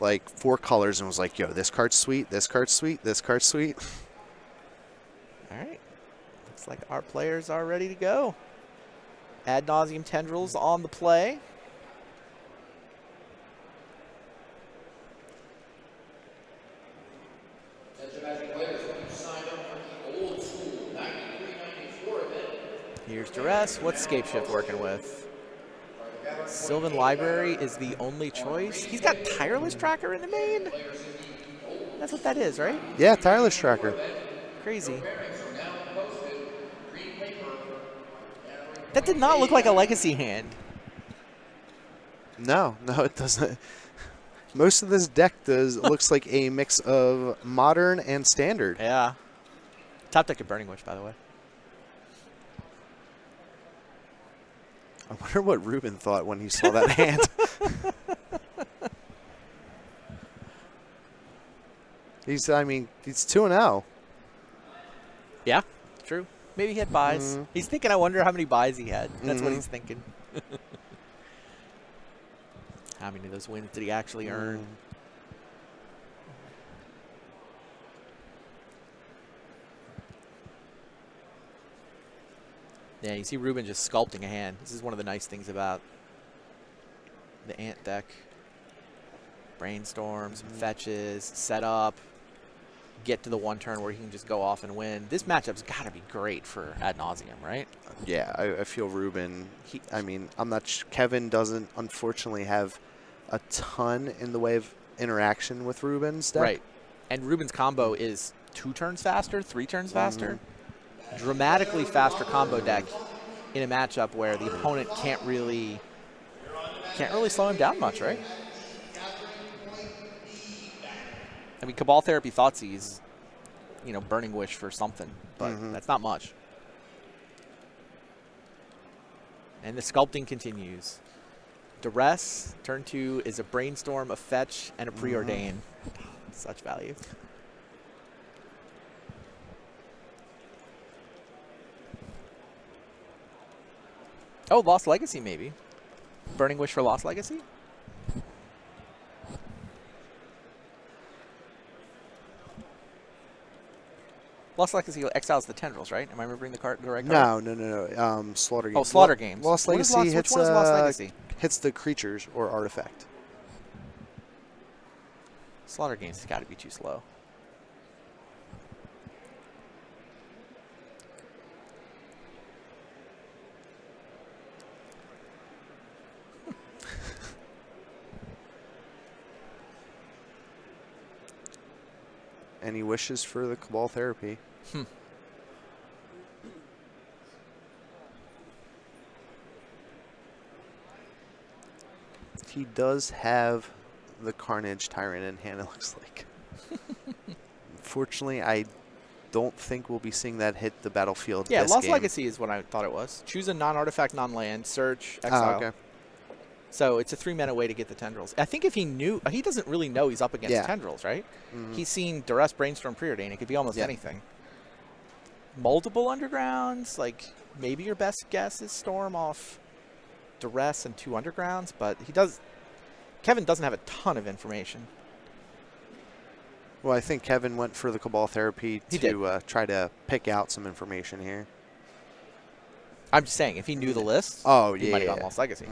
like 4 colors and was like, yo, this card's sweet, this card's sweet, this card's sweet. All right. Looks like our players are ready to go. Ad nauseum tendrils on the play. Here's Duress. What's Scapeshift working with? Sylvan Library is the only choice. He's got Tireless Tracker in the main. That's what that is, right? Yeah, Tireless Tracker. Crazy. That did not look like a Legacy hand. No, it doesn't. Most of this deck looks like a mix of modern and standard. Yeah. Top deck of Burning Wish, by the way. I wonder what Ruben thought when he saw that hand. He's 2-0. Yeah, true. Maybe he had buys. He's thinking, I wonder how many buys he had. That's what he's thinking. How many of those wins did he actually earn? Yeah, you see Ruben just sculpting a hand. This is one of the nice things about the Ant deck. Brainstorm, some fetches, set up, get to the one turn where he can just go off and win. This matchup's got to be great for Ad Nauseam, right? Yeah, I feel Ruben. I'm not. Kevin doesn't unfortunately have a ton in the way of interaction with Ruben's deck. Right, and Ruben's combo is 2 turns faster, 3 turns faster. Dramatically faster combo deck in a matchup where the opponent can't really slow him down much, right? I mean, Cabal Therapy Thoughtseize, Burning Wish for something, but that's not much. And the sculpting continues. Duress, turn 2 is a Brainstorm, a Fetch, and a Preordain. Such value. Oh, Lost Legacy, maybe. Burning Wish for Lost Legacy? Lost Legacy exiles the Tendrils, right? Am I remembering the right card? No. Slaughter Games. Oh, Slaughter Games. Lost Legacy Which one is Lost Legacy? Hits the creatures or artifact. Slaughter Games has got to be too slow. Any wishes for the Cabal Therapy? He does have the Carnage Tyrant in hand, it looks like. Unfortunately, I don't think we'll be seeing that hit the battlefield. Yeah, this Lost game. Legacy is what I thought it was. Choose a non-artifact, non-land, search, exile. Oh, okay. So it's a 3-mana way to get the Tendrils. I think if he knew, he doesn't really know he's up against Tendrils, right? He's seen Duress, Brainstorm, Preordain. It could be almost anything. Multiple Undergrounds, like maybe your best guess is Storm off Duress and 2 Undergrounds, but Kevin doesn't have a ton of information. Well, I think Kevin went for the Cabal Therapy He to try to pick out some information here. I'm just saying, if he knew the list, he might have gone Lost Legacy.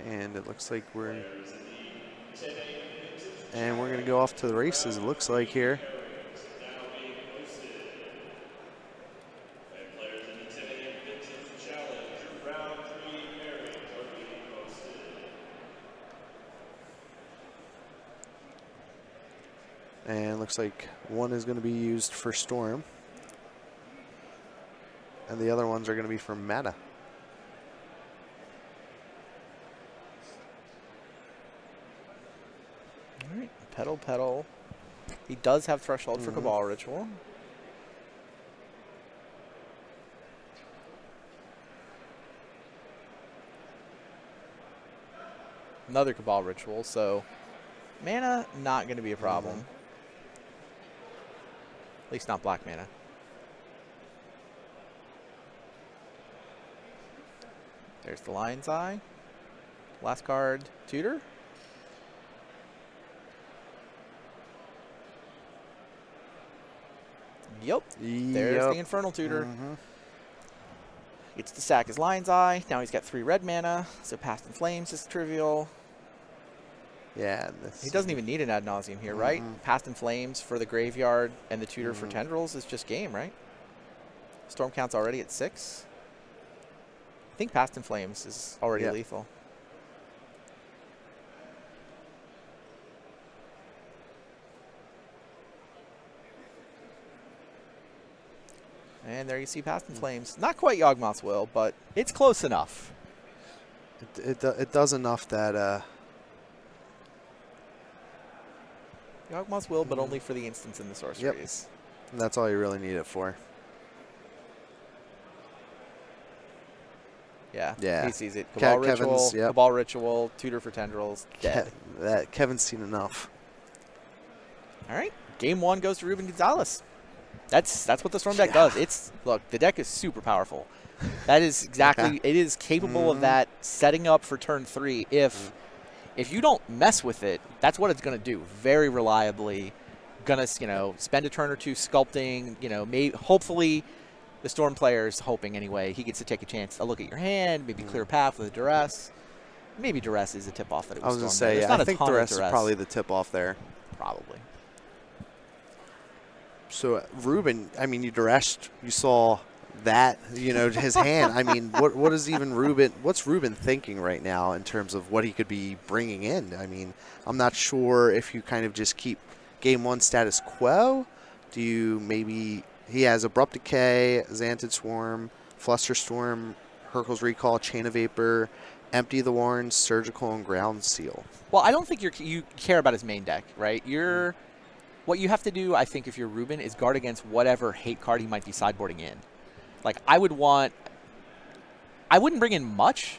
And it looks like we're going to go off to the races, it looks like here. And looks like one is going to be used for Storm. And the other ones are going to be for Mana. All right. Pedal, pedal. He does have Threshold for Cabal Ritual. Another Cabal Ritual, so mana not going to be a problem. At least not black mana. There's the Lion's Eye. Last card, Tutor. Yep. There's the Infernal Tutor. Gets to sack his Lion's Eye. Now he's got 3 red mana, so Past in Flames is trivial. Yeah. He doesn't even need an Ad Nauseam here, right? Past in Flames for the graveyard and the Tutor for Tendrils is just game, right? Storm count's already at 6. I think Past in Flames is already lethal. And there you see Past in Flames. Not quite Yawgmoth's Will, but it's close enough. It does enough that... Yawgmoth's Will, but only for the instants in the sorceries. And that's all you really need it for. Yeah. He sees it. Cabal Ritual, Cabal Ritual, Tutor for Tendrils, dead. Kevin's seen enough. All right. Game 1 goes to Ruben Gonzalez. That's what the Storm deck does. Look, the deck is super powerful. That is exactly it is capable of that, setting up for turn 3 if you don't mess with it. That's what it's going to do. Very reliably going to, spend a turn or two sculpting, hopefully the Storm player's hoping anyway. He gets to take a look at your hand, maybe clear a path with a Duress. Maybe Duress is a tip off that it was I was Storm. going to say, I think Duress is probably the tip off there. Probably. So Ruben, I mean, you saw that, his hand. I mean, what is even Ruben? What's Ruben thinking right now in terms of what he could be bringing in? I mean, I'm not sure if you kind of just keep game 1 status quo. Do you maybe he has Abrupt Decay, Xantid Swarm, Flusterstorm, Hurkyl's Recall, Chain of Vapor, Empty the Warrens, Surgical, and Ground Seal. Well, I don't think you care about his main deck, right? What you have to do, I think, if you're Ruben, is guard against whatever hate card he might be sideboarding in. Like, I wouldn't bring in much.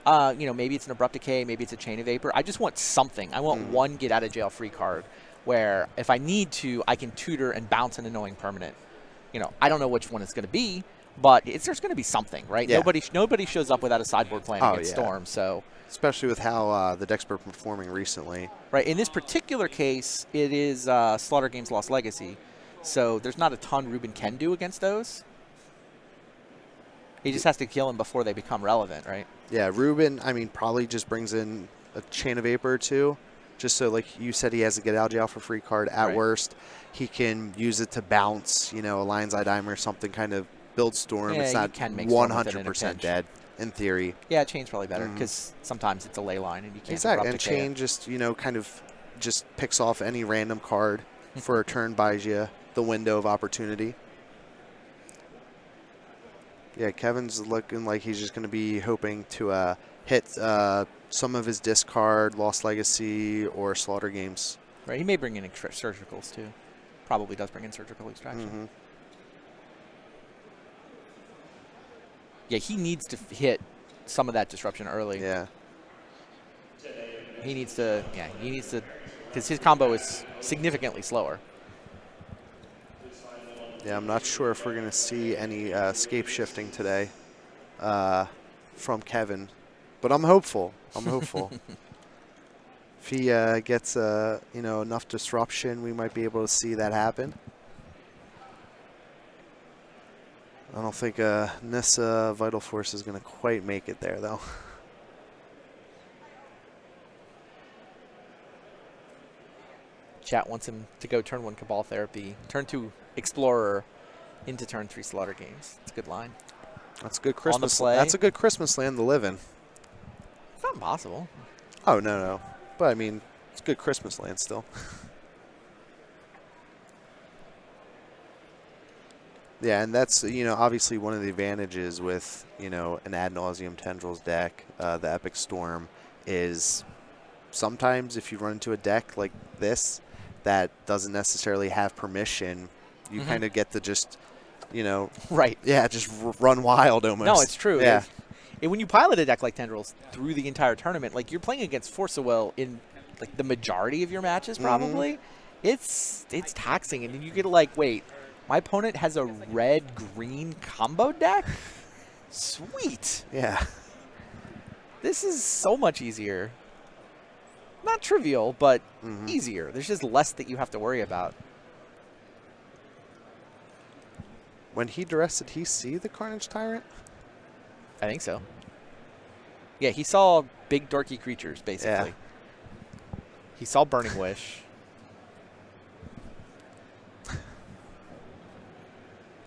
Maybe it's an Abrupt Decay, maybe it's a Chain of Vapor. I just want something. I want one get out of jail free card where if I need to, I can tutor and bounce an annoying permanent. I don't know which one it's going to be, but there's going to be something, right? Yeah. Nobody shows up without a sideboard plan against Storm, so... Especially with how the deck's been performing recently. Right. In this particular case, it is Slaughter Games Lost Legacy, so there's not a ton Ruben can do against those. He just has to kill them before they become relevant, right? Yeah, Ruben, I mean, probably just brings in a Chain of Vapor or two, just so, like you said, he has to get out of jail for free card. At worst, he can use it to bounce, a Lion's Eye Diamond or something, kind of build Storm. Yeah, it's not 100% dead. In theory. Yeah, Chain's probably better because sometimes it's a ley line and you can't Exactly, and Chain just, kind of just picks off any random card for a turn, buys you the window of opportunity. Yeah, Kevin's looking like he's just going to be hoping to hit some of his discard, Lost Legacy, or Slaughter Games. Right, he may bring in Surgicals too. Probably does bring in Surgical Extraction. Yeah, he needs to hit some of that disruption early. Yeah. He needs to, because his combo is significantly slower. Yeah, I'm not sure if we're going to see any scape shifting today from Kevin, but I'm hopeful. If he gets enough disruption, we might be able to see that happen. I don't think Nissa Vital Force is going to quite make it there, though. Chat wants him to go turn 1 Cabal Therapy, turn 2 Explorer, into turn 3 Slaughter Games. It's a good line. That's a good Christmas. That's a good Christmas land to live in. It's not impossible. Oh no, but I mean, it's a good Christmas land still. Yeah, and that's, obviously one of the advantages with, an Ad Nauseam Tendrils deck, the Epic Storm, is sometimes if you run into a deck like this that doesn't necessarily have permission, you kind of get to just, you know, right. Yeah, just run wild almost. No, it's true. Yeah. And when you pilot a deck like Tendrils through the entire tournament, like you're playing against Force of Will in like the majority of your matches, probably. It's taxing, and then you get to like, wait, my opponent has a red-green combo deck? Sweet. Yeah. This is so much easier. Not trivial, but easier. There's just less that you have to worry about. When he duress, did he see the Carnage Tyrant? I think so. Yeah, he saw big dorky creatures, basically. Yeah. He saw Burning Wish.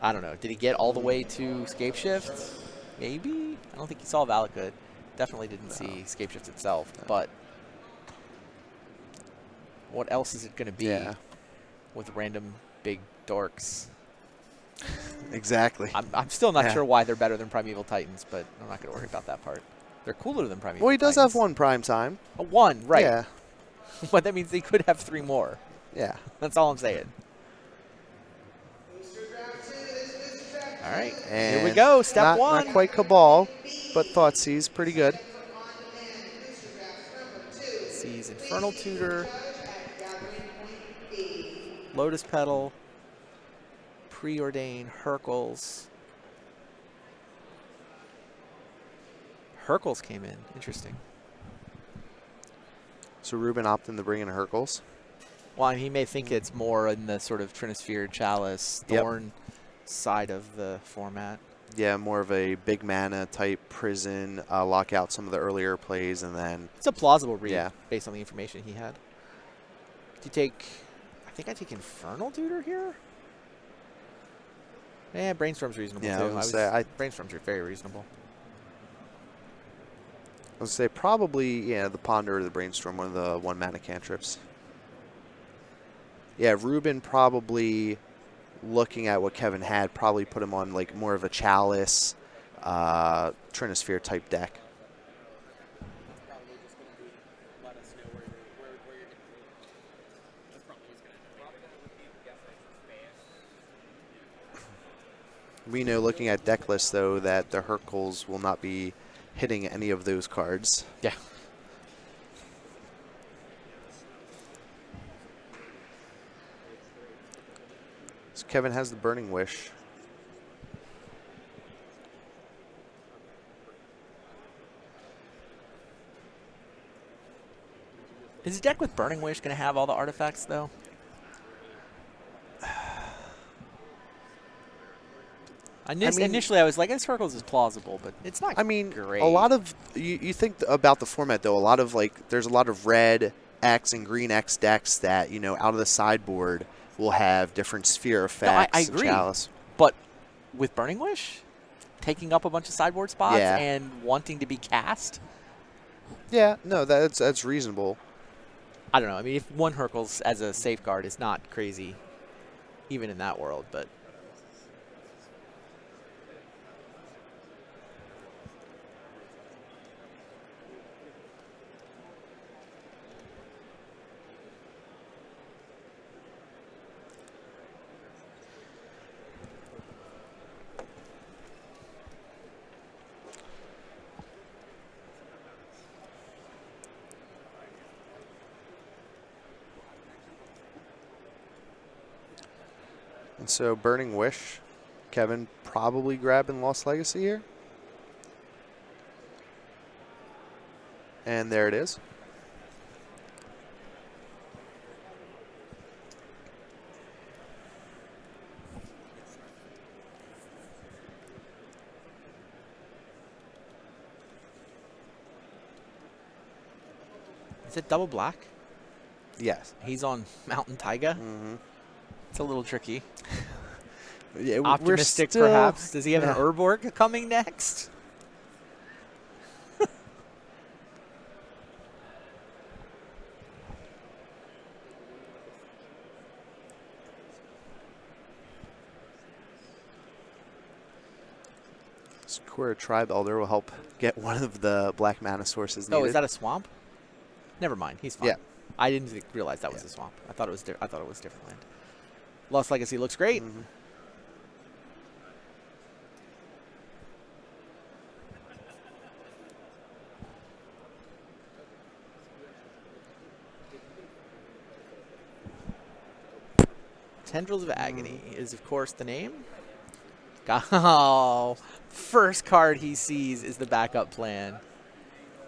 I don't know. Did he get all the way to Scapeshift? Maybe? I don't think he saw Valakut. Definitely didn't see Scapeshift itself. No. But what else is it going to be with random big dorks? Exactly. I'm still not sure why they're better than Primeval Titans, but I'm not going to worry about that part. They're cooler than Primeval Titans. Well, he does have one prime time. One, right. Yeah. But that means they could have 3 more. Yeah. That's all I'm saying. All right. And here we go. Step 1. Not quite Cabal, but Thoughtseize pretty good. Sees Infernal Tutor, Lotus Petal, Preordain, Hercules. Hercules came in. Interesting. So Ruben opting to bring in Hercules. Well, and he may think it's more in the sort of Trinisphere, Chalice, Thorn side of the format. Yeah, more of a big mana type prison, lock out some of the earlier plays, and then... It's a plausible read based on the information he had. Do you take... I think I take Infernal Tutor here? Yeah, Brainstorm's reasonable, too. Brainstorm's very reasonable. I would say probably, the Ponder or the Brainstorm, one of the 1-mana cantrips. Yeah, Ruben probably... looking at what Kevin had, probably put him on like more of a Chalice, Trinisphere type deck. We know, looking at deck lists, though, that the Hercules will not be hitting any of those cards. Yeah. So Kevin has the Burning Wish. Is the deck with Burning Wish going to have all the artifacts, though? Initially, I was like, this Hercules is plausible, but it's not great. A lot of, you think about the format, though, a lot of, there's a lot of red X and green X decks that, out of the sideboard will have different sphere effects. No, I agree. Chalice. But with Burning Wish, taking up a bunch of sideboard spots and wanting to be cast? Yeah, no, that's reasonable. I don't know. I mean, if one Hercules as a safeguard is not crazy, even in that world, but... And so Burning Wish, Kevin probably grabbing Lost Legacy here. And there it is. Is it double black? Yes. He's on Mountain Taiga? Mm-hmm. It's a little tricky. Yeah, Optimistic, perhaps. Does he have an Urborg coming next? Square Tribe Elder will help get one of the black mana sources needed. Oh, is that a swamp? Never mind. He's fine. Yeah. I didn't realize that was a swamp. I thought it was. I thought it was different land. Lost Legacy looks great. Mm-hmm. Tendrils of Agony is, of course, the name. Oh, first card he sees is the backup plan.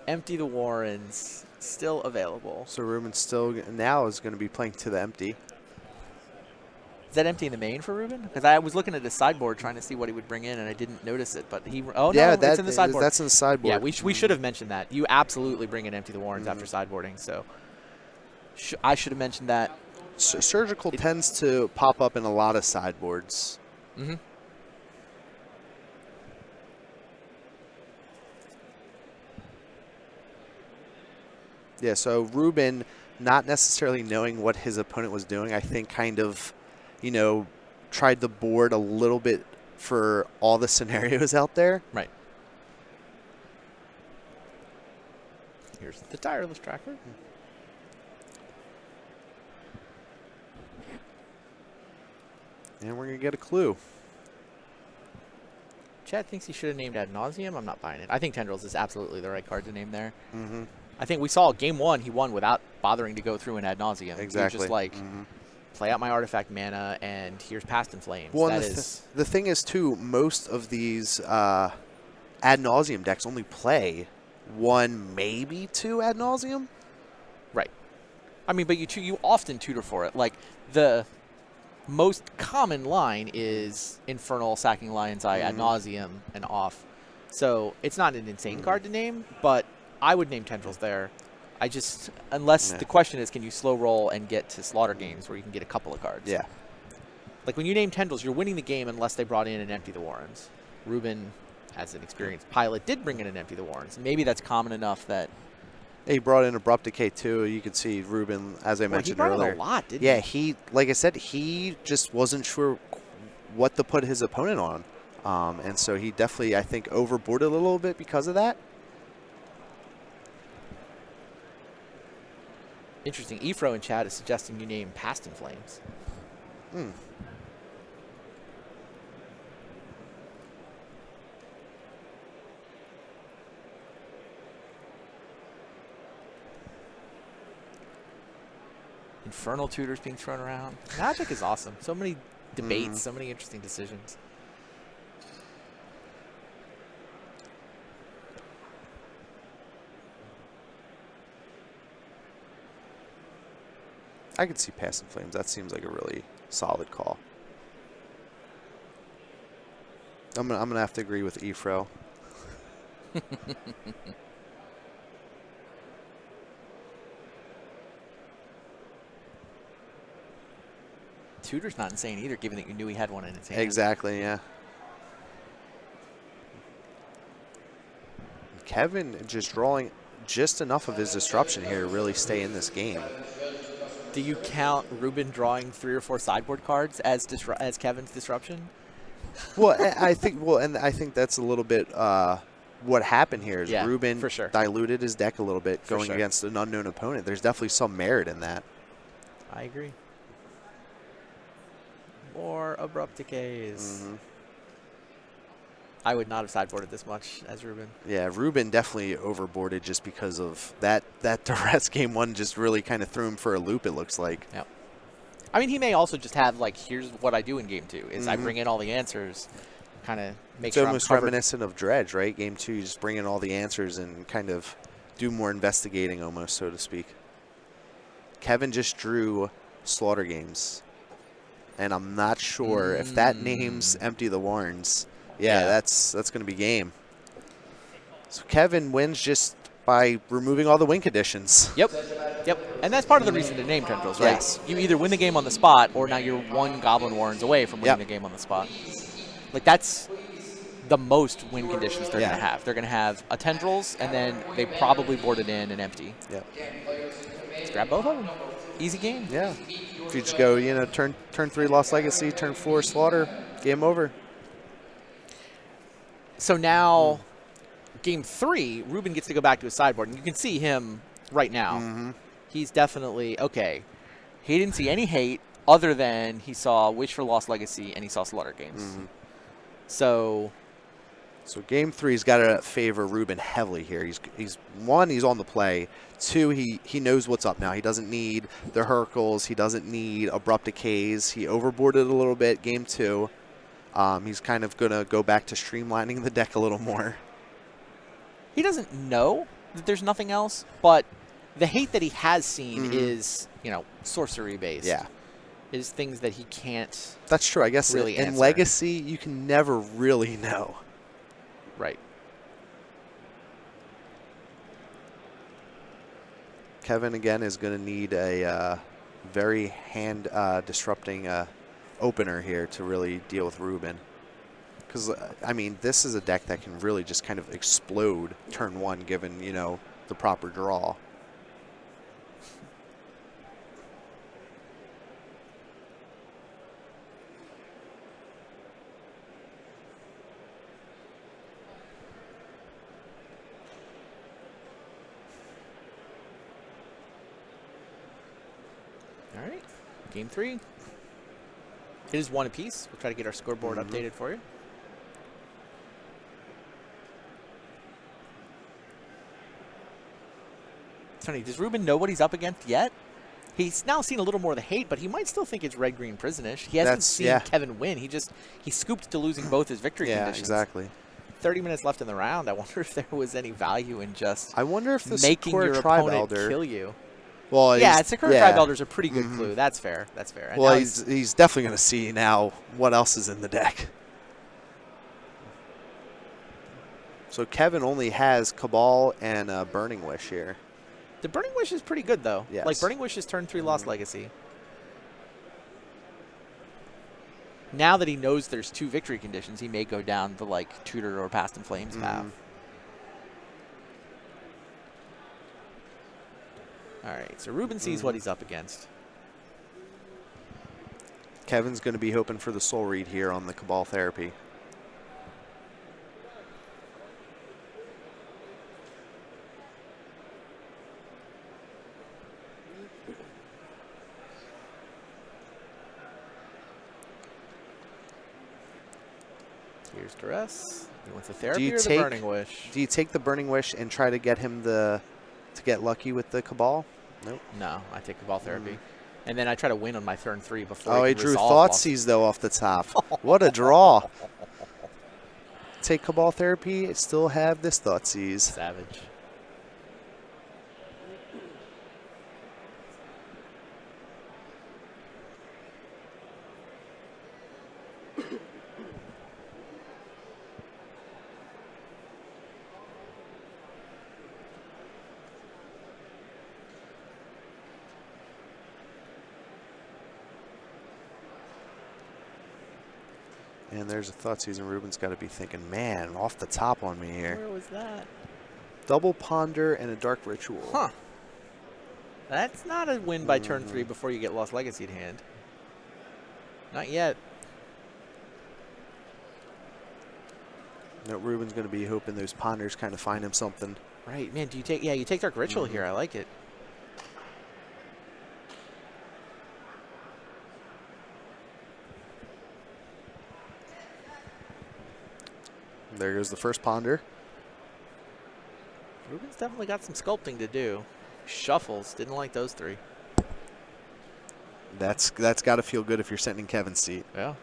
Empty the Warrens, still available. So Ruben still now is going to be playing to the empty. Is that empty in the main for Ruben? Because I was looking at his sideboard trying to see what he would bring in, and I didn't notice it. But he, oh no, it's in the sideboard. That's in the sideboard. Yeah, we should have mentioned that. You absolutely bring in Empty the Warrens after sideboarding. So I should have mentioned that. Surgical tends to pop up in a lot of sideboards. Mm-hmm. Yeah, so Ruben, not necessarily knowing what his opponent was doing, I think kind of, tried the board a little bit for all the scenarios out there. Right. Here's the tireless tracker. And we're going to get a clue. Chad thinks he should have named Ad Nauseam. I'm not buying it. I think Tendrils is absolutely the right card to name there. Mm-hmm. I think we saw game one, he won without bothering to go through an Ad Nauseam. Exactly. He was just like, play out my artifact mana, and here's Past in Flames. Well, that the thing is, too, most of these Ad Nauseam decks only play 1, maybe 2 Ad Nauseam. Right. I mean, but you often tutor for it. Like, the most common line is Infernal, Sacking Lion's Eye, Ad Nauseam, and off. So it's not an insane card to name, but I would name Tendrils there. I just, unless the question is, can you slow roll and get to Slaughter games where you can get a couple of cards? Yeah. Like when you name Tendrils, you're winning the game unless they brought in an Empty the Warrens. Ruben, as an experienced pilot, did bring in an Empty the Warrens. Maybe that's common enough that. He brought in Abrupt Decay too. You could see Ruben, as I mentioned earlier. He brought in a lot, didn't he? Yeah, he, like I said, he just wasn't sure what to put his opponent on. And so he definitely, I think, overboarded a little bit because of that. Interesting. Efro in chat is suggesting you name Past in Flames. Infernal tutors being thrown around. Magic is awesome. So many debates, so many interesting decisions. I could see Past in Flames. That seems like a really solid call. I'm gonna have to agree with Efro. Tutor's not insane either, given that you knew he had one in his hand. Exactly, yeah. Kevin just drawing just enough of his disruption here to really stay in this game. Do you count Ruben drawing 3 or 4 sideboard cards as Kevin's disruption? Well, I think that's a little bit what happened here. Is Ruben for sure diluted his deck a little bit going against an unknown opponent. There's definitely some merit in that. I agree. More Abrupt Decays. I would not have sideboarded this much as Ruben. Yeah, Ruben definitely overboarded just because of that duress game one just really kind of threw him for a loop, it looks like. Yep. I mean, he may also just have, like, here's what I do in game 2, is I bring in all the answers, kind of make sure I'm covered. It's almost reminiscent of Dredge, right? Game 2, you just bring in all the answers and kind of do more investigating almost, so to speak. Kevin just drew Slaughter Games, and I'm not sure if that names Empty the Warrens. Yeah, that's going to be game. So Kevin wins just by removing all the win conditions. Yep. And that's part of the reason to name Tendrils, right? Yes. You either win the game on the spot, or now you're 1 Goblin Warrens away from winning the game on the spot. Like, that's the most win conditions they're going to have. They're going to have a Tendrils, and then they probably boarded in an Empty. Yep. Let's grab both of them. Easy game. Yeah. If you just go, turn 3 Lost Legacy, turn 4 Slaughter, game over. So now, game 3, Ruben gets to go back to his sideboard, and you can see him right now. Mm-hmm. He's definitely, okay, he didn't see any hate other than he saw Wish for Lost Legacy and he saw Slaughter Games. Mm-hmm. So game 3's got to favor Ruben heavily here. He's one, he's on the play. Two, he knows what's up now. He doesn't need the Hercules. He doesn't need abrupt decays. He overboarded a little bit game 2. He's kind of going to go back to streamlining the deck a little more. he doesn't know that there's nothing else, but the hate that he has seen is, sorcery based. Yeah. Is things that he can't. That's true. I guess really in answer. Legacy, you can never really know. Right. Kevin, again, is going to need a very hand-disrupting opener here to really deal with Ruben. Because, I mean, this is a deck that can really just kind of explode turn 1 given, the proper draw. All right. Game 3. It is 1 apiece. We'll try to get our scoreboard updated for you. It's funny. Does Ruben know what he's up against yet? He's now seen a little more of the hate, but he might still think it's red-green Prisonish. He hasn't seen Kevin win. He scooped to losing both his victory conditions. Yeah, exactly. 30 minutes left in the round. I wonder if there was any value in just I wonder if the making your Tribe opponent Elder kill you. Well, yeah, Sakura Tribe Elder is a pretty good clue. That's fair. That's fair. And well, he's definitely going to see now what else is in the deck. So Kevin only has Cabal and Burning Wish here. The Burning Wish is pretty good, though. Yes. Like, Burning Wish is turn 3 Lost Legacy. Now that he knows there's 2 victory conditions, he may go down the, like, Tutor or Past in Flames path. All right, so Ruben sees what he's up against. Kevin's going to be hoping for the Soul Read here on the Cabal Therapy. Here's Duress. He wants the Therapy or the Burning Wish? Do you take the Burning Wish and try to get him to get lucky with the Cabal? Nope. No, I take Cabal Therapy. And then I try to win on my turn 3 before he drew Thoughtseize, though, off the top. What a draw. Take Cabal Therapy, still have this Thoughtseize. Savage. And there's a Thoughtseize, and Ruben's got to be thinking, man, off the top on me here. Where was that? Double Ponder and a Dark Ritual. Huh. That's not a win by turn 3 before you get Lost Legacy to hand. Not yet. No, Ruben's going to be hoping those Ponders kind of find him something. Right, man. Do you take? Yeah, you take Dark Ritual here. I like it. There goes the first Ponder. Ruben's definitely got some sculpting to do. Shuffles. Didn't like those 3. That's got to feel good if you're sitting in Kevin's seat. Yeah.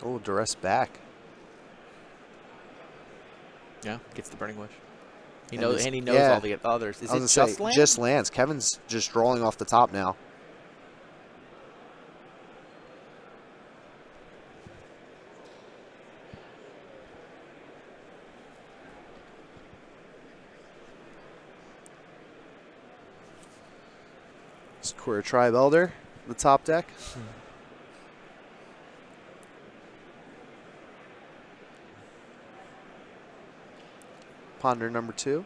Oh, Duress back. Yeah, gets the Burning Wish. He knows, and he knows all the others. Is it just lands? Just lands. Kevin's just drawing off the top now. Sakura Tribe Elder, the top deck. Ponder number 2.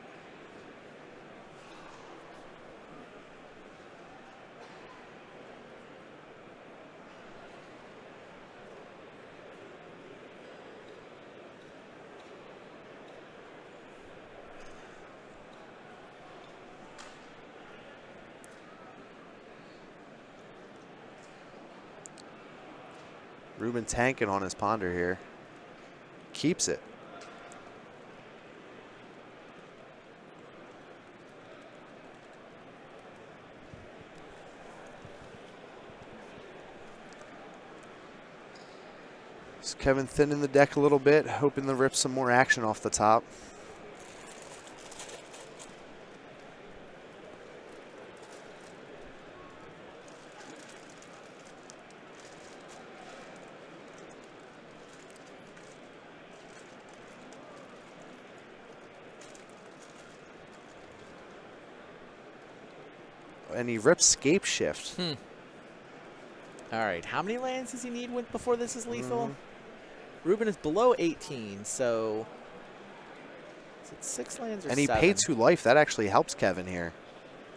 Ruben tanking on his ponder here. Keeps it. Is Kevin thinning the deck a little bit, hoping to rip some more action off the top. And he rips Scape Shift. All right, how many lands does he need before this is lethal? Ruben is below 18, so is it 6 lands or 7? And he paid 2 life. That actually helps Kevin here.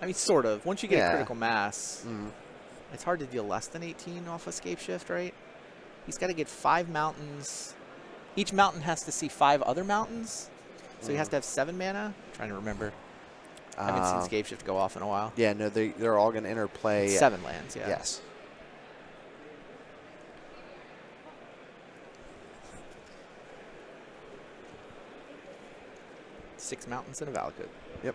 I mean, sort of. Once you get a critical mass, it's hard to deal less than 18 off a Scape Shift, right? He's got to get 5 mountains. Each mountain has to see 5 other mountains, so he has to have 7 mana. I'm trying to remember. I haven't seen Scape Shift go off in a while. Yeah, no, they're all going to interplay. 7 lands, yeah. Yes. Six mountains and a Valakut. Yep.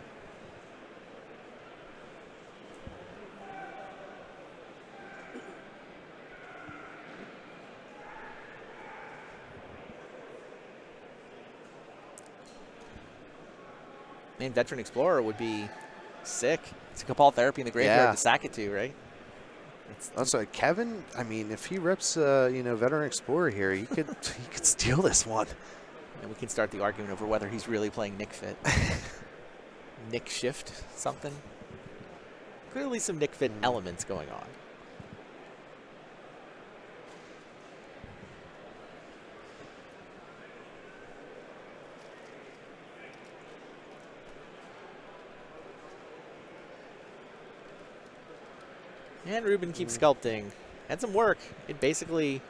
Man, Veteran Explorer would be sick. It's a Cabal Therapy in the graveyard to sack it to, right? Also, Kevin, I mean, if he rips, Veteran Explorer here, he could steal this one. And we can start the argument over whether he's really playing Nick Fit. Nick Shift, something. Clearly some Nick Fit elements going on. And Ruben keeps sculpting. Had some work. It basically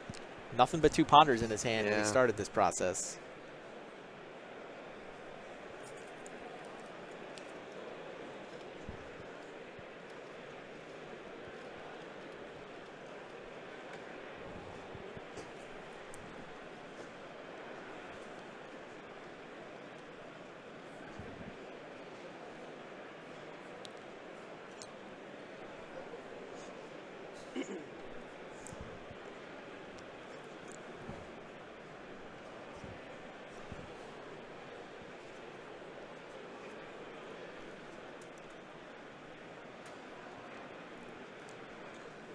nothing but 2 ponders in his hand when he started this process.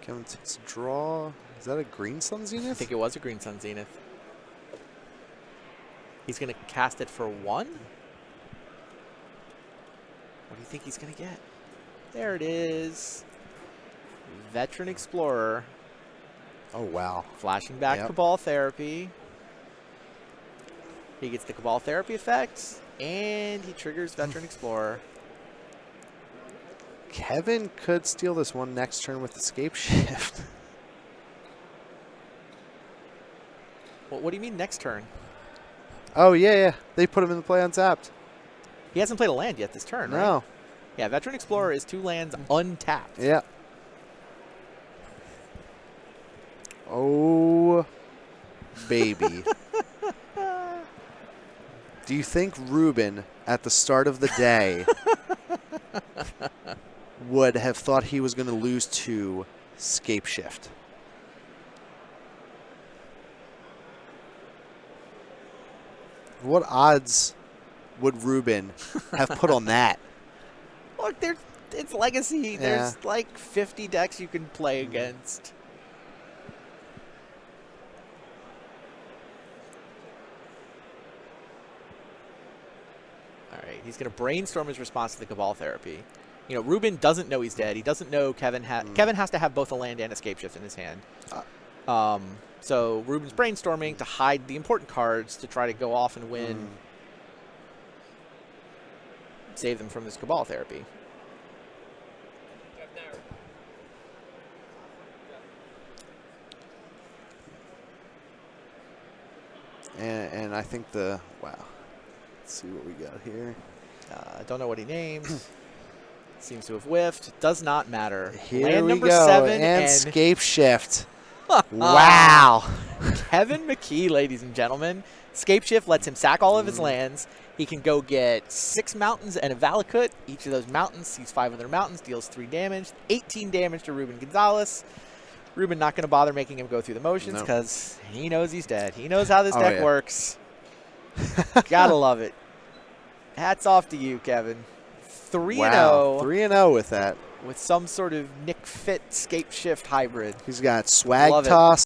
Kevin takes a draw. Is that a Green Sun Zenith? I think it was a Green Sun Zenith. He's going to cast it for 1? What do you think he's going to get? There it is. Veteran Explorer. Oh, wow. Flashing back Cabal Therapy. He gets the Cabal Therapy effect, and he triggers Veteran Explorer. Kevin could steal this one next turn with Escape Shift. What do you mean next turn? Oh, yeah. They put him in the play untapped. He hasn't played a land yet this turn, right? No. Yeah, Veteran Explorer is 2 lands untapped. Yeah. Oh, baby. Do you think Ruben, at the start of the day, would have thought he was going to lose to Scape Shift? What odds would Ruben have put on that? Look, it's Legacy. There's like 50 decks you can play against. All right, he's going to brainstorm his response to the Cabal Therapy. You know, Ruben doesn't know he's dead. He doesn't know Kevin Kevin has to have both a land and Escape Shift in his hand. So Ruben's brainstorming to hide the important cards to try to go off and win. Save them from this Cabal Therapy. And I think wow. Let's see what we got here. I don't know what he names. Seems to have whiffed. Does not matter. Here Land we number go. 7 and Escape Shift. Wow. Kevin McKee, ladies and gentlemen. Scape Shift lets him sack all of his lands. He can go get 6 mountains and a Valakut. Each of those mountains sees 5 other mountains, deals 3 damage, 18 damage to Ruben Gonzalez. Ruben not going to bother making him go through the motions because he knows he's dead. He knows how this deck works. Gotta love it. Hats off to you, Kevin. 3-0. Wow, 3-0 with that. With some sort of Nick Fit Scape Shift hybrid. He's got Swag Love it. Toss.